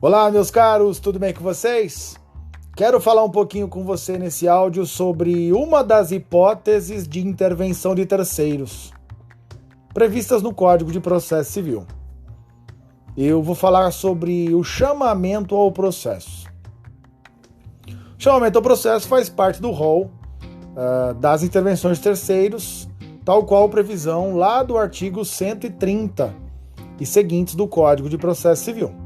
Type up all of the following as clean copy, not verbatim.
Olá, meus caros, tudo bem com vocês? Quero falar um pouquinho com você nesse áudio sobre uma das hipóteses de intervenção de terceiros previstas no Código de Processo Civil. Eu vou falar sobre o chamamento ao processo. O chamamento ao processo faz parte do rol das intervenções de terceiros, tal qual previsão lá do artigo 130 e seguintes do Código de Processo Civil.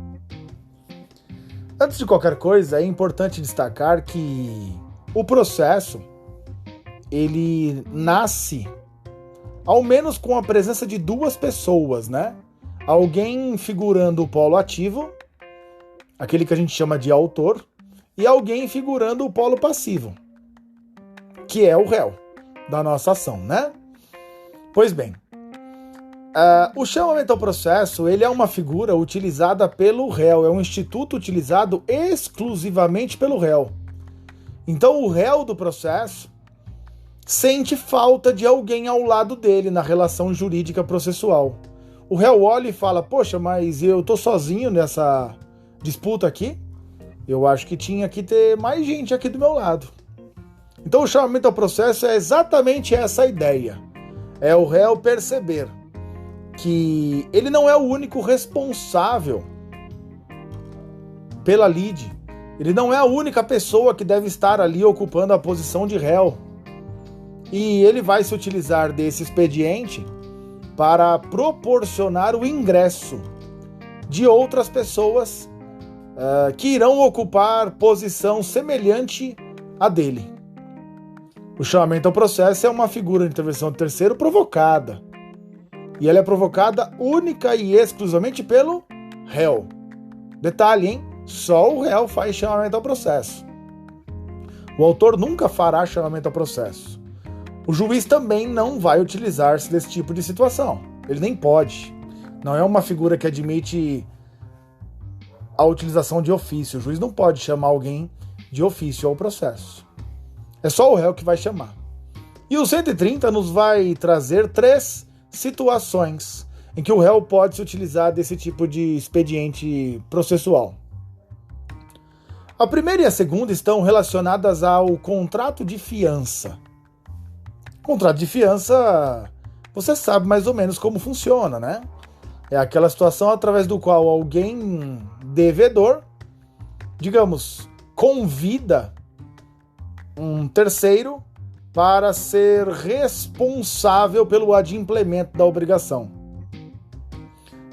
Antes de qualquer coisa, é importante destacar que o processo, ele nasce, ao menos com a presença de duas pessoas, né? Alguém figurando o polo ativo, aquele que a gente chama de autor, e alguém figurando o polo passivo, que é o réu da nossa ação, né? Pois bem, o chamamento ao processo, ele é uma figura utilizada pelo réu, é um instituto utilizado exclusivamente pelo réu. Então o réu do processo sente falta de alguém ao lado dele na relação jurídica processual. O réu olha e fala, poxa, mas eu tô sozinho nessa disputa aqui? Eu acho que tinha que ter mais gente aqui do meu lado. Então o chamamento ao processo é exatamente essa ideia. É o réu perceber que ele não é o único responsável pela lide. Ele não é a única pessoa que deve estar ali ocupando a posição de réu. E ele vai se utilizar desse expediente para proporcionar o ingresso de outras pessoas que irão ocupar posição semelhante à dele. O chamamento ao processo é uma figura de intervenção de terceiro provocada. E ela é provocada única e exclusivamente pelo réu. Detalhe, hein? Só o réu faz chamamento ao processo. O autor nunca fará chamamento ao processo. O juiz também não vai utilizar-se desse tipo de situação. Ele nem pode. Não é uma figura que admite a utilização de ofício. O juiz não pode chamar alguém de ofício ao processo. É só o réu que vai chamar. E o 130 nos vai trazer 3 situações em que o réu pode se utilizar desse tipo de expediente processual. A primeira e a segunda estão relacionadas ao contrato de fiança. Contrato de fiança, você sabe mais ou menos como funciona, né? É aquela situação através do qual alguém devedor, digamos, convida um terceiro para ser responsável pelo adimplemento da obrigação.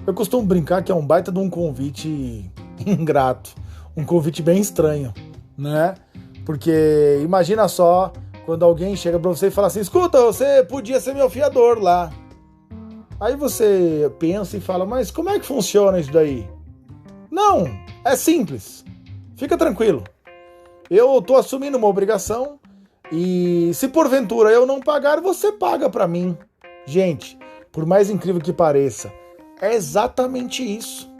Eu costumo brincar que é um baita de um convite ingrato, um convite bem estranho, né? Porque imagina só quando alguém chega para você e fala assim, escuta, você podia ser meu fiador lá. Aí você pensa e fala, mas como é que funciona isso daí? Não, é simples, fica tranquilo. Eu estou assumindo uma obrigação, e se porventura eu não pagar, você paga para mim. Gente, por mais incrível que pareça, é exatamente isso.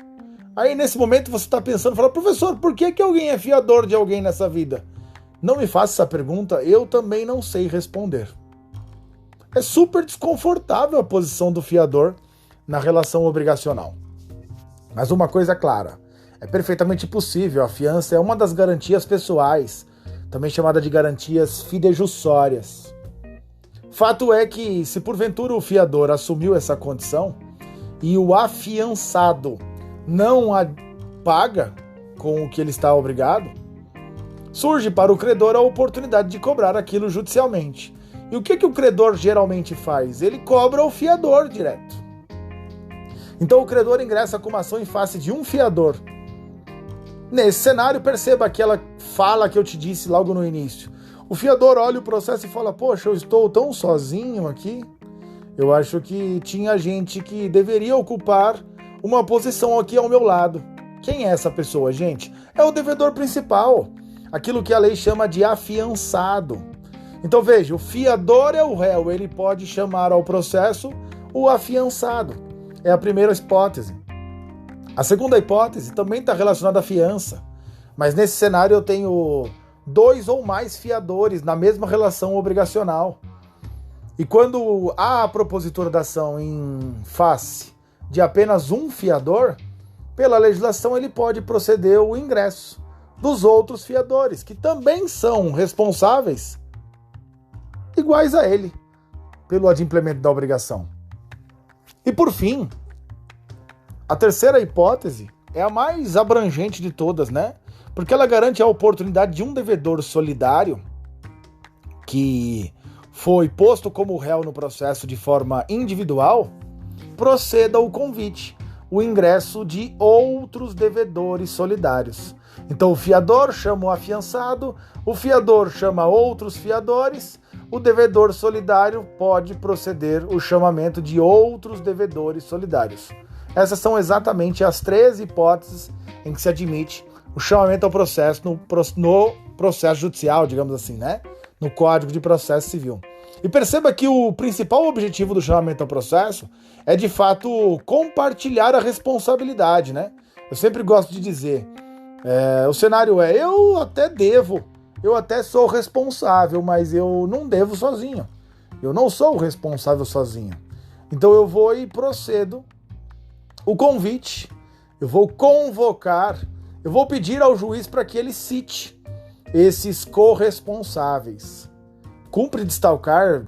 Aí nesse momento você está pensando, fala, professor, por que alguém é fiador de alguém nessa vida? Não me faça essa pergunta, eu também não sei responder. É super desconfortável a posição do fiador na relação obrigacional. Mas uma coisa é clara, é perfeitamente possível, a fiança é uma das garantias pessoais, também chamada de garantias fidejussórias. Fato é que, se porventura o fiador assumiu essa condição e o afiançado não a paga com o que ele está obrigado, surge para o credor a oportunidade de cobrar aquilo judicialmente. E o que o credor geralmente faz? Ele cobra o fiador direto. Então o credor ingressa com uma ação em face de um fiador. Nesse cenário, perceba aquela fala que eu te disse logo no início. O fiador olha o processo e fala, poxa, eu estou tão sozinho aqui. Eu acho que tinha gente que deveria ocupar uma posição aqui ao meu lado. Quem é essa pessoa, gente? É o devedor principal. Aquilo que a lei chama de afiançado. Então veja, o fiador é o réu, ele pode chamar ao processo o afiançado. É a primeira hipótese. A segunda hipótese também está relacionada à fiança, mas nesse cenário eu tenho 2 ou mais fiadores na mesma relação obrigacional. E quando há a propositura da ação em face de apenas um fiador, pela legislação, ele pode proceder o ingresso dos outros fiadores, que também são responsáveis iguais a ele pelo adimplemento da obrigação. E por fim, a terceira hipótese é a mais abrangente de todas, né? Porque ela garante a oportunidade de um devedor solidário que foi posto como réu no processo de forma individual, proceda o convite, o ingresso de outros devedores solidários. Então o fiador chama o afiançado, o fiador chama outros fiadores, o devedor solidário pode proceder o chamamento de outros devedores solidários. Essas são exatamente as 3 hipóteses em que se admite o chamamento ao processo no processo judicial, digamos assim, né? No Código de Processo Civil. E perceba que o principal objetivo do chamamento ao processo é, de fato, compartilhar a responsabilidade, né? Eu sempre gosto de dizer, o cenário é, eu até devo, eu até sou responsável, mas eu não devo sozinho. Eu não sou o responsável sozinho. Então eu vou e procedo o convite, eu vou convocar, eu vou pedir ao juiz para que ele cite esses corresponsáveis. Cumpre destacar,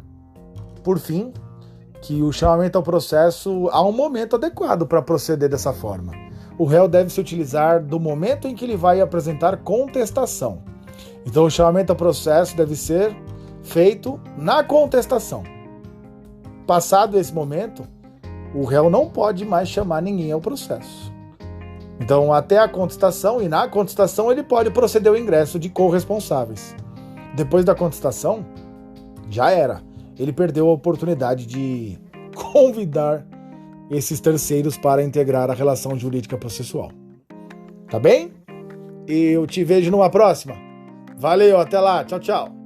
por fim, que o chamamento ao processo há um momento adequado para proceder dessa forma. O réu deve se utilizar do momento em que ele vai apresentar contestação. Então o chamamento ao processo deve ser feito na contestação. Passado esse momento, o réu não pode mais chamar ninguém ao processo. Então, até a contestação, e na contestação ele pode proceder ao ingresso de corresponsáveis. Depois da contestação, já era. Ele perdeu a oportunidade de convidar esses terceiros para integrar a relação jurídica processual. Tá bem? Eu te vejo numa próxima. Valeu, até lá. Tchau, tchau.